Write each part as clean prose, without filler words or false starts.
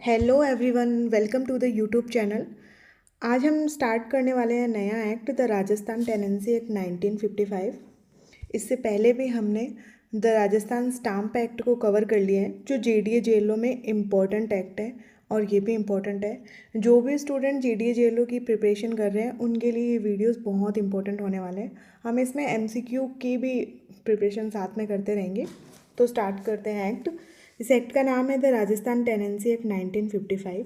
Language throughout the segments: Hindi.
Hello everyone, welcome to the YouTube channel. आज हम स्टार्ट करने वाले हैं नया act, the Rajasthan tenancy act 1955। इससे पहले भी हमने द राजस्थान स्टाम्प एक्ट को कवर कर लिया है, जो जेडीए जेएलओ में इम्पॉर्टेंट एक्ट है और ये भी इम्पॉर्टेंट है। जो भी स्टूडेंट जेडीए जेएलओ की प्रिपरेशन कर रहे हैं उनके लिए ये वीडियोस बहुत इंपॉर्टेंट होने वाले हैं। हम इसमें एमसीक्यू की भी प्रिपरेशन साथ में करते रहेंगे। तो स्टार्ट करते हैं एक्ट। इस एक्ट का नाम है the Rajasthan tenancy act 1955।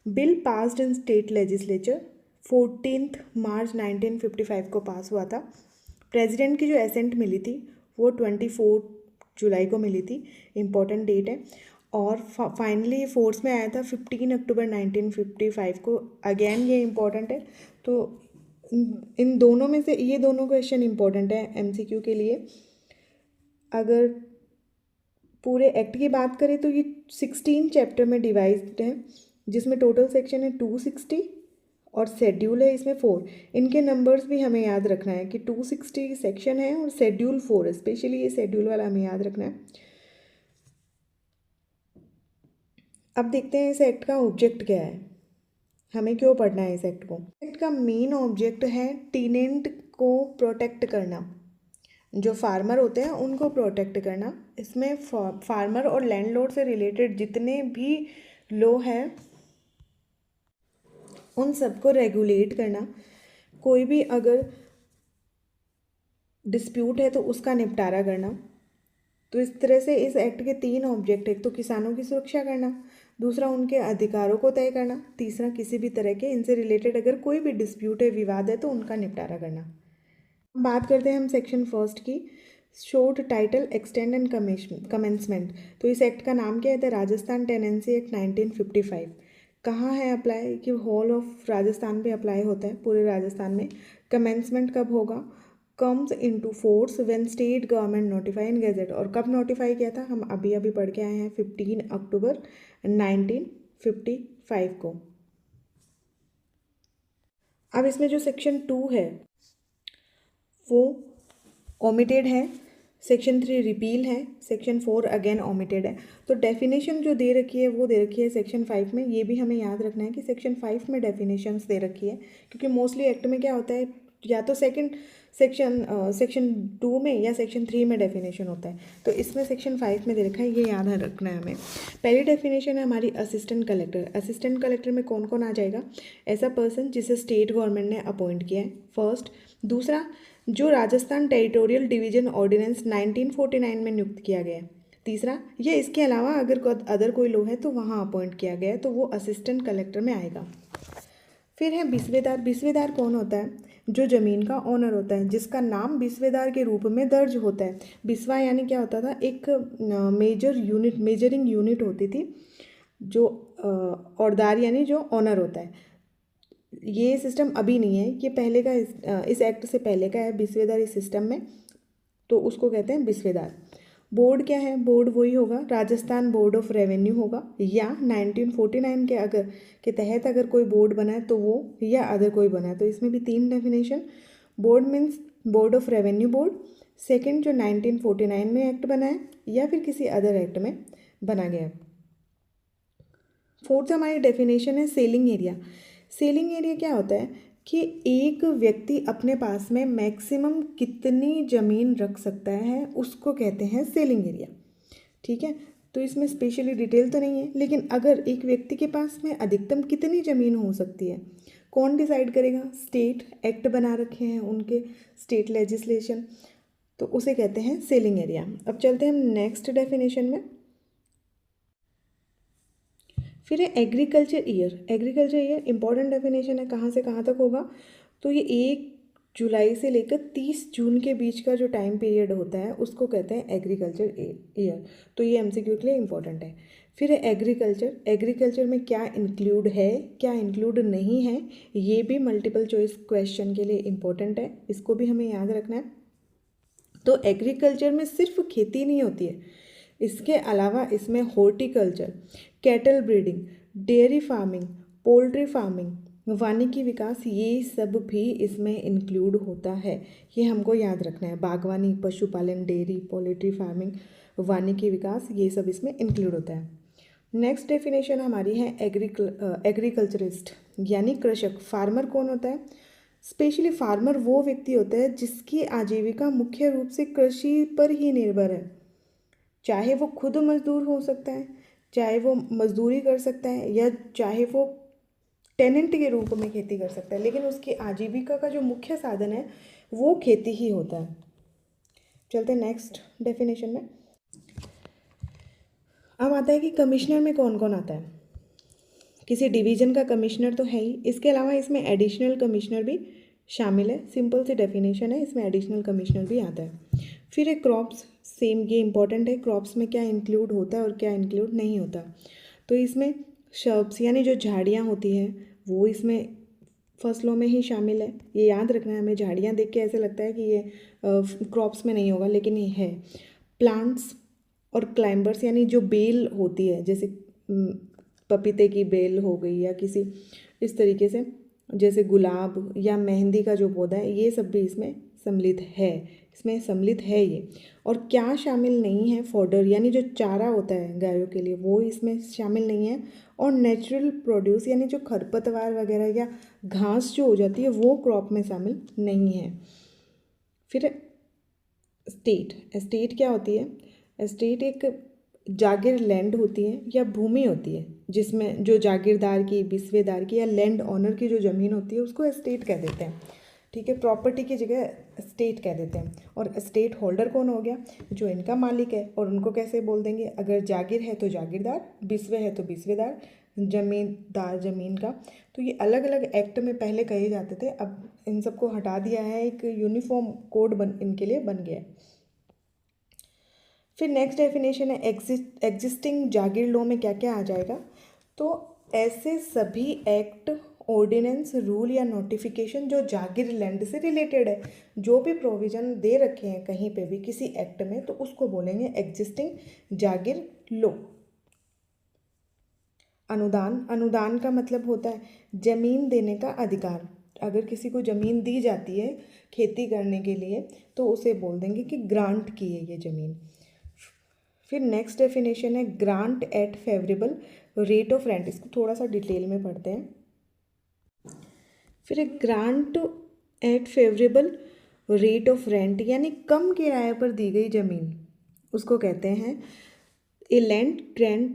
Bill passed in state legislature 14 मार्च 1955 को पास हुआ था। प्रेसिडेंट की जो एसेंट मिली थी वो 24 जुलाई को मिली थी, इम्पोर्टेंट डेट है। और फाइनली फोर्स में आया था 15 अक्टूबर 1955 को। अगेन ये इम्पोर्टेंट है। तो इन दोनों में से ये दोनों क्वेश्चन इम्पोर्टेंट है एमसीक्यू के लिए। अगर पूरे एक्ट की बात करें तो ये 16 चैप्टर में डिवाइड है, जिसमें टोटल सेक्शन है 260 और शेड्यूल है इसमें 4। इनके नंबर्स भी हमें याद रखना है कि 260 सेक्शन है और शेड्यूल 4 है। स्पेशली ये शेड्यूल वाला हमें याद रखना है। अब देखते हैं इस एक्ट का ऑब्जेक्ट क्या है, हमें क्यों पढ़ना है इस एक्ट को। एक्ट का मेन ऑब्जेक्ट है टीनेंट को प्रोटेक्ट करना, जो फार्मर होते हैं उनको प्रोटेक्ट करना। इसमें फार्मर और लैंडलॉर्ड से रिलेटेड जितने भी लॉ हैं उन सबको रेगुलेट करना। कोई भी अगर डिस्प्यूट है तो उसका निपटारा करना। तो इस तरह से इस एक्ट के 3 ऑब्जेक्ट, एक तो किसानों की सुरक्षा करना, दूसरा उनके अधिकारों को तय करना, तीसरा किसी भी तरह के इनसे रिलेटेड अगर कोई भी डिस्प्यूट है, विवाद है, तो उनका निपटारा करना। बात करते हैं हम सेक्शन फर्स्ट की, short title extend and commencement. तो इस एक्ट का नाम क्या है? The Rajasthan tenancy act 1955। कहाँ है अप्लाई? कि होल ऑफ राजस्थान पे अप्लाई होता है, पूरे राजस्थान में। कमेंसमेंट कब होगा? Comes into force when state government notify in gadget. और कब नोटिफाई किया था? हम अभी अभी पढ़ के आए हैं, 15 अक्टूबर 1955 को। अब इसमें जो सेक्शन 2 है वो ओमिटेड है, सेक्शन 3 रिपील है, सेक्शन 4 अगेन ओमिटेड है। तो डेफिनेशन जो दे रखी है वो दे रखी है सेक्शन 5 में। ये भी हमें याद रखना है कि सेक्शन 5 में डेफिनेशंस दे रखी है, क्योंकि मोस्टली एक्ट में क्या होता है, या तो सेक्शन 2 में या सेक्शन 3 में डेफिनेशन होता है। तो इसमें सेक्शन 5 में दे रखा है, ये याद रखना है हमें। पहली डेफिनेशन है हमारी असिस्टेंट कलेक्टर। असिस्टेंट कलेक्टर में कौन कौन आ जाएगा? ऐसा पर्सन जिसे स्टेट गवर्नमेंट ने अपॉइंट किया है, फर्स्ट। दूसरा, जो राजस्थान टेरिटोरियल डिवीजन ऑर्डिनेंस 1949 में नियुक्त किया गया है। तीसरा, या इसके अलावा अगर अदर कोई लो है तो वहाँ अपॉइंट किया गया है, तो वो असिस्टेंट कलेक्टर में आएगा। फिर है बिस्वेदार। बिस्वेदार कौन होता है? जो ज़मीन का ऑनर होता है, जिसका नाम बिस्वेदार के रूप में दर्ज होता है। बिस्वा यानी क्या होता था? एक मेजरिंग यूनिट होती थी, जो औरदार यानी जो ऑनर होता है। ये सिस्टम अभी नहीं है, ये पहले का, इस एक्ट से पहले का है बिस्वेदार इस सिस्टम में, तो उसको कहते हैं बिस्वेदार। बोर्ड क्या है? बोर्ड वही होगा, राजस्थान बोर्ड ऑफ रेवेन्यू होगा, या 1949 के तहत अगर कोई बोर्ड बना है तो वो, या अदर कोई बना है। तो इसमें भी 3 definition. Board means board of revenue board, second जो 1949 में एक्ट बना है या फिर किसी अदर एक्ट में बना गया है। फोर्थ हमारी डेफिनेशन है सेलिंग एरिया। सेलिंग एरिया क्या होता है कि एक व्यक्ति अपने पास में मैक्सिमम कितनी ज़मीन रख सकता है, उसको कहते हैं सेलिंग एरिया। ठीक है, तो इसमें स्पेशली डिटेल तो नहीं है, लेकिन अगर एक व्यक्ति के पास में अधिकतम कितनी ज़मीन हो सकती है, कौन डिसाइड करेगा? स्टेट एक्ट बना रखे हैं उनके, स्टेट लेजिस्लेशन, तो उसे कहते हैं सेलिंग एरिया। अब चलते हैं हम नेक्स्ट डेफिनेशन में। फिर है agriculture year. Agriculture year important definition है, कहाँ से कहाँ तक होगा? तो ये 1 जुलाई से लेकर 30 जून के बीच का जो टाइम पीरियड होता है उसको कहते हैं एग्रीकल्चर ईयर। तो ये एमसीक्यू के लिए इंपॉर्टेंट है। फिर है एग्रीकल्चर। एग्रीकल्चर में क्या इंक्लूड है, क्या इंक्लूड नहीं है, ये भी मल्टीपल चॉइस क्वेश्चन के लिए इंपॉर्टेंट है, इसको भी हमें याद रखना है। तो एग्रीकल्चर में सिर्फ खेती नहीं होती है, इसके अलावा इसमें horticulture, cattle breeding, dairy farming, poultry farming, वानिकी विकास, ये सब भी इसमें इंक्लूड होता है। ये हमको याद रखना है। बागवानी, पशुपालन, डेयरी, पोल्ट्री फार्मिंग, वानिकी विकास, ये सब इसमें इंक्लूड होता है। नेक्स्ट डेफिनेशन हमारी है एग्रीकल्चरिस्ट यानी कृषक। फार्मर कौन होता है? स्पेशली फार्मर वो व्यक्ति होता है जिसकी आजीविका मुख्य रूप से कृषि पर ही निर्भर है। चाहे वो खुद मजदूर हो सकता है, चाहे वो मजदूरी कर सकता है, या चाहे वो टेनेंट के रूप में खेती कर सकता है, लेकिन उसकी आजीविका का जो मुख्य साधन है वो खेती ही होता है। चलते हैं नेक्स्ट डेफिनेशन में। अब आता है कि कमिश्नर में कौन कौन आता है। किसी डिवीजन का कमिश्नर तो है ही, इसके अलावा इसमें एडिशनल कमिश्नर भी शामिल है। सिंपल सी डेफिनेशन है, इसमें एडिशनल कमिश्नर भी आता है। फिर एक क्रॉप्स, सेम ये इंपॉर्टेंट है, क्रॉप्स में क्या इंक्लूड होता है और क्या इंक्लूड नहीं होता। तो इसमें शर्ब्स यानी जो झाड़ियाँ होती हैं वो इसमें फसलों में ही शामिल है। ये याद रखना है, हमें झाड़ियाँ देख के ऐसे लगता है कि ये क्रॉप्स में नहीं होगा, लेकिन ये है। प्लांट्स और क्लाइंबर्स यानी जो बेल होती है, जैसे पपीते की बेल हो गई या किसी इस तरीके से, जैसे गुलाब या मेहंदी का जो पौधा है, ये सब भी इसमें सम्मिलित है। इसमें सम्मिलित है ये। और क्या शामिल नहीं है? फॉडर यानी जो चारा होता है गायों के लिए, वो इसमें शामिल नहीं है। और नेचुरल प्रोड्यूस यानी जो खरपतवार वगैरह या घास जो हो जाती है वो क्रॉप में शामिल नहीं है। फिर एस्टेट क्या होती है? एस्टेट एक जागीर लैंड होती है या भूमि होती है जिसमें जो जागीरदार की, बिस्वेदार की या लैंड ऑनर की जो ज़मीन होती है उसको एस्टेट कह देते हैं। ठीक है, प्रॉपर्टी की जगह एस्टेट कह देते हैं। और एस्टेट होल्डर कौन हो गया? जो इनका मालिक है। और उनको कैसे बोल देंगे? अगर जागीर है तो जागीरदार, बिस्वे है तो बिस्वेदार, जमींदार ज़मीन का। तो ये अलग अलग एक्ट में पहले कहे जाते थे, अब इन सबको हटा दिया है, एक यूनिफॉर्म कोड इनके लिए बन गया है। फिर नेक्स्ट डेफिनेशन है एग्जिस्टिंग जागीर लॉ में क्या क्या आ जाएगा। तो ऐसे सभी एक्ट, ऑर्डिनेंस, रूल या नोटिफिकेशन जो जागीर लैंड से रिलेटेड है, जो भी प्रोविजन दे रखे हैं कहीं पे भी किसी एक्ट में, तो उसको बोलेंगे एग्जिस्टिंग जागीर लॉ। अनुदान का मतलब होता है जमीन देने का अधिकार। अगर किसी को ज़मीन दी जाती है खेती करने के लिए तो उसे बोल देंगे कि ग्रांट की है ये ज़मीन। फिर नेक्स्ट डेफिनेशन है grant at favourable rate of rent. इसको थोड़ा सा डिटेल में पढ़ते हैं। फिर एक grant at favourable rate of rent यानी कम किराए पर दी गई ज़मीन, उसको कहते हैं a land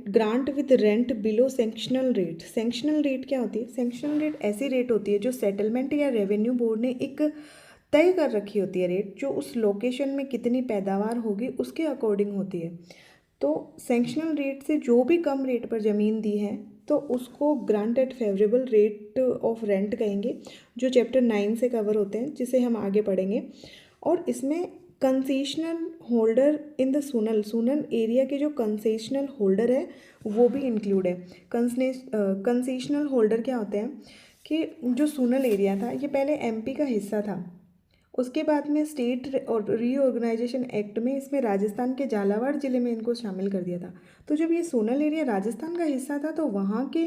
grant with rent below concessional rate. Concessional rate क्या होती है? सेंक्शनल रेट ऐसी रेट होती है जो सेटलमेंट या रेवेन्यू बोर्ड ने एक तय कर रखी होती है रेट, जो उस लोकेशन में कितनी पैदावार होगी उसके अकॉर्डिंग होती है। तो सेंक्शनल रेट से जो भी कम रेट पर ज़मीन दी है तो उसको grant at favourable rate of rent कहेंगे, जो चैप्टर 9 से कवर होते हैं, जिसे हम आगे पढ़ेंगे। और इसमें concessional holder in the zonal area के जो कंसेशनल होल्डर है वो भी इंक्लूड है। कंसेशनल होल्डर क्या होते हैं कि जो सूनल एरिया था ये पहले एमपी का हिस्सा था, उसके बाद में स्टेट और रीऑर्गेनाइजेशन एक्ट में इसमें राजस्थान के झालावाड़ ज़िले में इनको शामिल कर दिया था। तो जब ये सोनल एरिया राजस्थान का हिस्सा था तो वहाँ के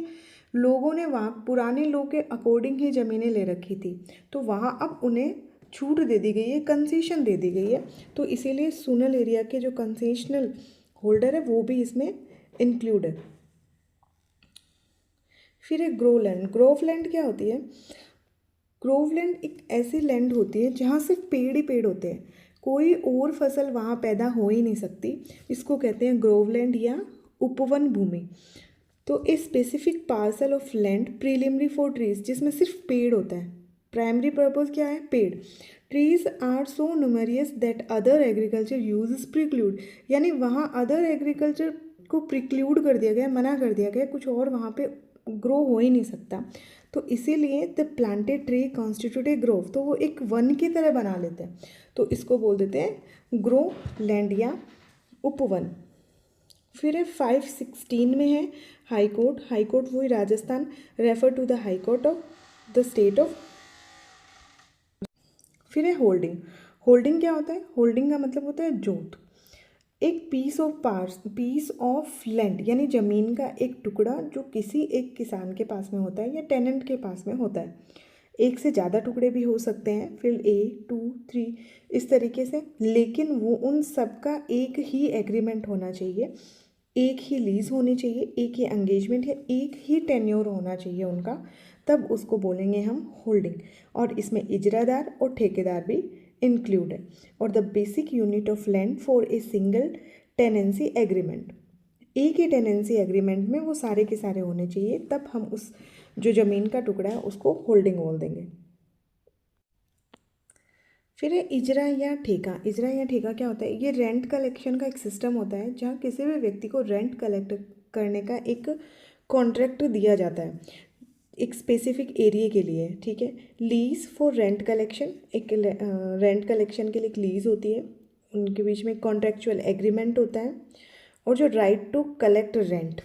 लोगों ने वहाँ पुराने लॉ के अकॉर्डिंग ही ज़मीनें ले रखी थी, तो वहाँ अब उन्हें छूट दे दी गई है, कंसेशन दे दी गई है। तो इसीलिए सोनल एरिया के जो कंसेशनल होल्डर है वो भी इसमें इंक्लूड है। फिर एक ग्रोवलैंड क्या होती है? ग्रोवलैंड एक ऐसी लैंड होती है जहाँ सिर्फ पेड़ ही पेड़ होते हैं, कोई और फसल वहाँ पैदा हो ही नहीं सकती। इसको कहते हैं ग्रोवलैंड या उपवन भूमि। तो a specific parcel of land preliminary for trees, जिसमें सिर्फ पेड़ होता है। प्राइमरी पर्पस क्या है? पेड़। Trees are so numerous that other agriculture use preclude, यानी वहाँ अदर एग्रीकल्चर को प्रिक्लूड कर दिया गया, मना कर दिया गया, कुछ और वहाँ पे ग्रो हो ही नहीं सकता। तो इसीलिए the planted tree constitute A Grove, तो वो एक वन की तरह बना लेते हैं, तो इसको बोल देते हैं ग्रो लैंड या उपवन। फिर है 516 में है हाई कोर्ट। हाई कोर्ट वही Rajasthan, refer to the high court of the state of. फिर है होल्डिंग। होल्डिंग क्या होता है? होल्डिंग का मतलब होता है जोत। एक पीस ऑफ लैंड यानी ज़मीन का एक टुकड़ा जो किसी एक किसान के पास में होता है या टेनेंट के पास में होता है। एक से ज़्यादा टुकड़े भी हो सकते हैं, फिर 1, 2, 3 इस तरीके से, लेकिन वो उन सब का एक ही एग्रीमेंट होना चाहिए, एक ही लीज होनी चाहिए, एक ही एंगेजमेंट या एक ही टेन्योर होना चाहिए उनका, तब उसको बोलेंगे हम होल्डिंग। और इसमें इजरादार और ठेकेदार भी इंक्लूड है। और the basic unit of land for a single tenancy agreement, एक ही टेनेंसी एग्रीमेंट में वो सारे के सारे होने चाहिए, तब हम उस जो ज़मीन का टुकड़ा है उसको होल्डिंग बोल देंगे। फिर है इजरा या ठेका। इजरा या ठेका क्या होता है? ये रेंट कलेक्शन का एक सिस्टम होता है जहाँ किसी भी व्यक्ति को रेंट कलेक्ट करने का एक कॉन्ट्रैक्ट दिया जाता है एक स्पेसिफिक एरिया के लिए, ठीक है। लीज फॉर रेंट कलेक्शन, एक रेंट कलेक्शन के लिए एक लीज होती है, उनके बीच में कॉन्ट्रेक्चुअल एग्रीमेंट होता है। और जो right to collect rent,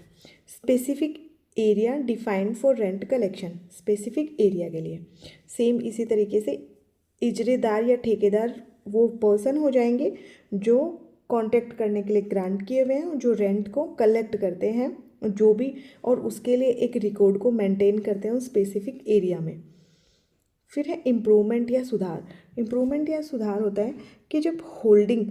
specific area defined for rent collection, specific area के लिए। सेम इसी तरीके से इजरेदार या ठेकेदार वो पर्सन हो जाएंगे जो कॉन्ट्रैक्ट करने के लिए ग्रांट किए हुए हैं, जो रेंट को कलेक्ट करते हैं जो भी, और उसके लिए एक रिकॉर्ड को मेंटेन करते हैं उस स्पेसिफिक एरिया में। फिर है इम्प्रूवमेंट या सुधार। इम्प्रूवमेंट या सुधार होता है कि जब होल्डिंग,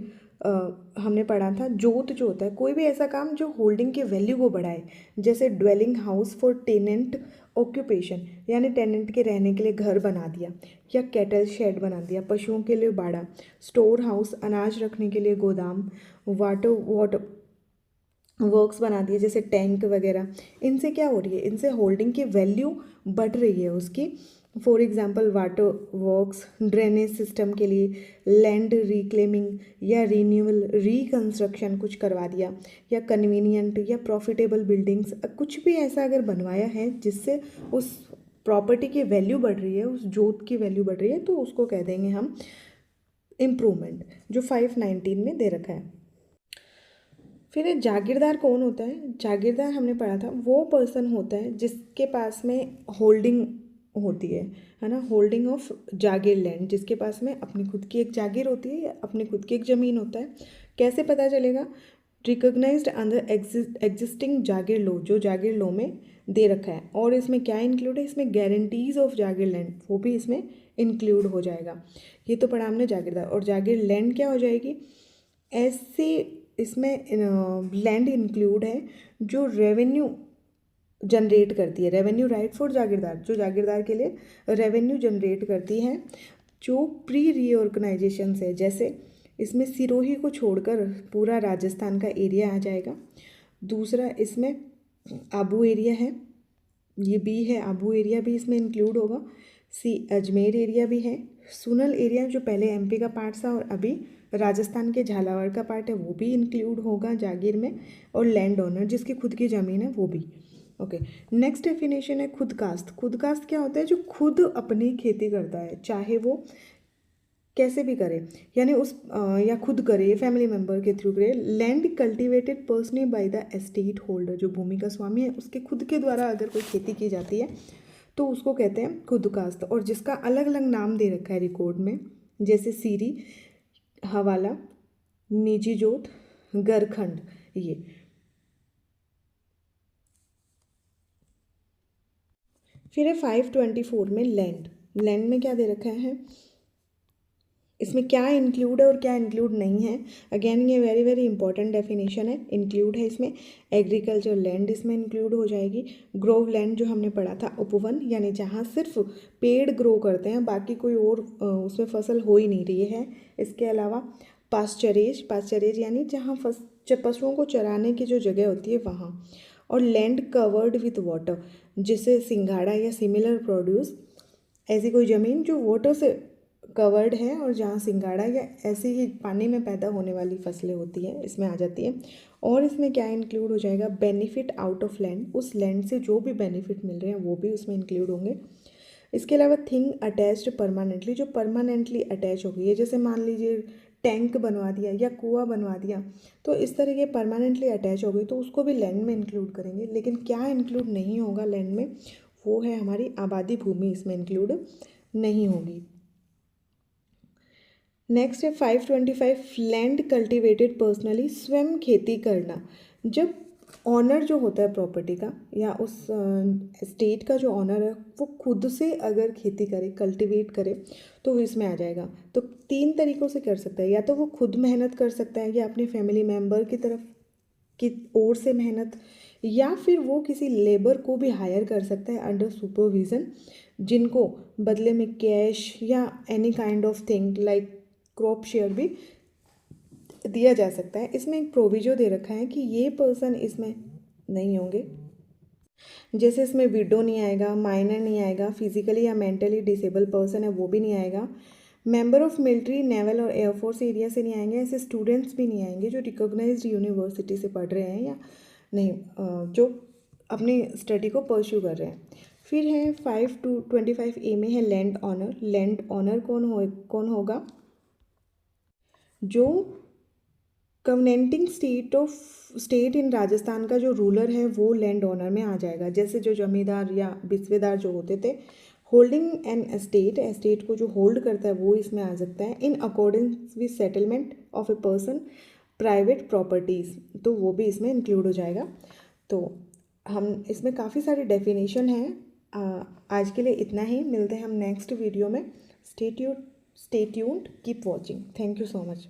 हमने पढ़ा था जोत जो होता है, कोई भी ऐसा काम जो होल्डिंग की वैल्यू को बढ़ाए, जैसे dwelling house for tenant occupation, यानी टेनेंट के रहने के लिए घर बना दिया, या कैटल शेड बना दिया, पशुओं के लिए बाड़ा, स्टोर हाउस अनाज रखने के लिए गोदाम, वाटर वर्क्स बना दिए जैसे टैंक वगैरह। इनसे क्या हो रही है? इनसे होल्डिंग की वैल्यू बढ़ रही है उसकी। For example water works, drainage system के लिए लैंड रिक्लेमिंग या रीन्यूअल रिकंस्ट्रक्शन कुछ करवा दिया, या कन्वीनियंट या प्रॉफिटेबल बिल्डिंग्स, कुछ भी ऐसा अगर बनवाया है जिससे उस प्रॉपर्टी की वैल्यू बढ़ रही है, उस जोत की वैल्यू बढ़ रही है, तो उसको कह देंगे हम इम्प्रूवमेंट, जो 519 में दे रखा है। फिर जागीरदार कौन होता है? जागीरदार हमने पढ़ा था, वो पर्सन होता है जिसके पास में होल्डिंग होती है ना, होल्डिंग ऑफ जागीर लैंड, जिसके पास में अपनी खुद की एक जागीर होती है या अपनी खुद की एक ज़मीन होता है। कैसे पता चलेगा? रिकॉग्नाइज्ड अंडर एग्जिस्टिंग जागीर लो, जो जागीर लो में दे रखा है। और इसमें क्या इंक्लूड है? इसमें गारंटीज ऑफ जागीर लैंड, वो भी इसमें इंक्लूड हो जाएगा। ये तो पढ़ा हमने जागीरदार। और जागीर लैंड क्या हो जाएगी? ऐसे इसमें लैंड इंक्लूड है जो रेवेन्यू जनरेट करती है, रेवेन्यू राइट फॉर जागीरदार, जो जागीरदार के लिए रेवेन्यू जनरेट करती है, जो प्री रीऑर्गेनाइजेशन है। जैसे इसमें सिरोही को छोड़कर पूरा राजस्थान का एरिया आ जाएगा। दूसरा इसमें आबू एरिया है, ये बी है, आबू एरिया भी इसमें इंक्लूड होगा। सी अजमेर एरिया भी है। सोनल एरिया जो पहले एमपी का पार्ट था और अभी राजस्थान के झालावाड़ का पार्ट है, वो भी इंक्लूड होगा जागीर में। और लैंड ओनर जिसकी खुद की ज़मीन है वो भी। ओके, नेक्स्ट डेफिनेशन है खुद कास्ट। खुद कास्ट क्या होता है? जो खुद अपनी खेती करता है, चाहे वो कैसे भी करे, यानी उस या खुद करे, फैमिली मेम्बर के थ्रू करे। Land cultivated personally by the estate holder, जो भूमि का स्वामी है उसके खुद के द्वारा अगर कोई खेती की जाती है तो उसको कहते हैं खुद कास्ट। और जिसका अलग अलग नाम दे रखा है रिकॉर्ड में, जैसे सीरी, हवाला, निजी जोत, गरखंड। ये फिर है 524 में लैंड। लैंड में क्या दे रखा है? इसमें क्या इंक्लूड है और क्या इंक्लूड नहीं है? अगेन ये वेरी वेरी इंपॉर्टेंट डेफिनेशन है। इंक्लूड है इसमें एग्रीकल्चर लैंड, इसमें इंक्लूड हो जाएगी। ग्रोव लैंड जो हमने पढ़ा था, उपवन, यानी जहाँ सिर्फ पेड़ ग्रो करते हैं, बाकी कोई और उसमें फसल हो ही नहीं रही है। इसके अलावा पास्चरेज, पास्चरेज यानी जहाँ पशुओं को चराने की जो जगह होती है वहाँ। और लैंड कवर्ड विथ वाटर, जिसे सिंघाड़ा या सिमिलर प्रोड्यूस, ऐसी कोई ज़मीन जो वाटर से कवर्ड है और जहाँ सिंघाड़ा या ऐसे ही पानी में पैदा होने वाली फसलें होती हैं, इसमें आ जाती है। और इसमें क्या इंक्लूड हो जाएगा? बेनिफिट आउट ऑफ लैंड, उस लैंड से जो भी बेनिफिट मिल रहे हैं वो भी उसमें इंक्लूड होंगे। इसके अलावा थिंग अटैच्ड परमानेंटली, जो परमानेंटली अटैच हो गई है, जैसे मान लीजिए टैंक बनवा दिया या कुआं बनवा दिया, तो इस तरह के परमानेंटली अटैच हो गई तो उसको भी लैंड में इंक्लूड करेंगे। लेकिन क्या इंक्लूड नहीं होगा लैंड में? वो है हमारी आबादी भूमि, इसमें इंक्लूड नहीं होगी। नेक्स्ट है 525 लैंड कल्टिवेटेड पर्सनली, स्वयं खेती करना। जब ऑनर जो होता है प्रॉपर्टी का या उस स्टेट का जो ऑनर है वो खुद से अगर खेती करे, कल्टिवेट करे, तो वो इसमें आ जाएगा। तो 3 तरीक़ों से कर सकता है, या तो वो खुद मेहनत कर सकता है या अपने फैमिली मेम्बर की तरफ की ओर से मेहनत, या फिर वो किसी लेबर को भी हायर कर सकता है अंडर सुपरविज़न, जिनको बदले में कैश या any kind of thing like crop share भी दिया जा सकता है। इसमें एक प्रोविजो दे रखा है कि ये पर्सन इसमें नहीं होंगे, जैसे इसमें विडो नहीं आएगा, माइनर नहीं आएगा, फिजिकली या मेंटली डिसेबल पर्सन है वो भी नहीं आएगा, मेंबर ऑफ मिलिट्री, नेवल और एयरफोर्स एरिया से नहीं आएंगे, ऐसे स्टूडेंट्स भी नहीं आएंगे जो रिकॉग्नाइज्ड यूनिवर्सिटी से पढ़ रहे हैं या नहीं, जो अपनी स्टडी को परस्यू कर रहे हैं। फिर है 5 to 25 ए में है लैंड ऑनर। लैंड ऑनर कौन होगा? जो कवनेंटिंग स्टेट इन राजस्थान का जो रूलर है वो लैंड ओनर में आ जाएगा। जैसे जो जमींदार या बिस्वेदार जो होते थे, होल्डिंग एन एस्टेट को जो होल्ड करता है वो इसमें आ सकता है। In accordance with settlement of a person private properties, तो वो भी इसमें इंक्लूड हो जाएगा। तो हम इसमें काफ़ी सारी डेफिनेशन हैं। आज के लिए इतना ही, मिलते हैं हम नेक्स्ट वीडियो में। Stay tuned, keep watching. Thank you so much.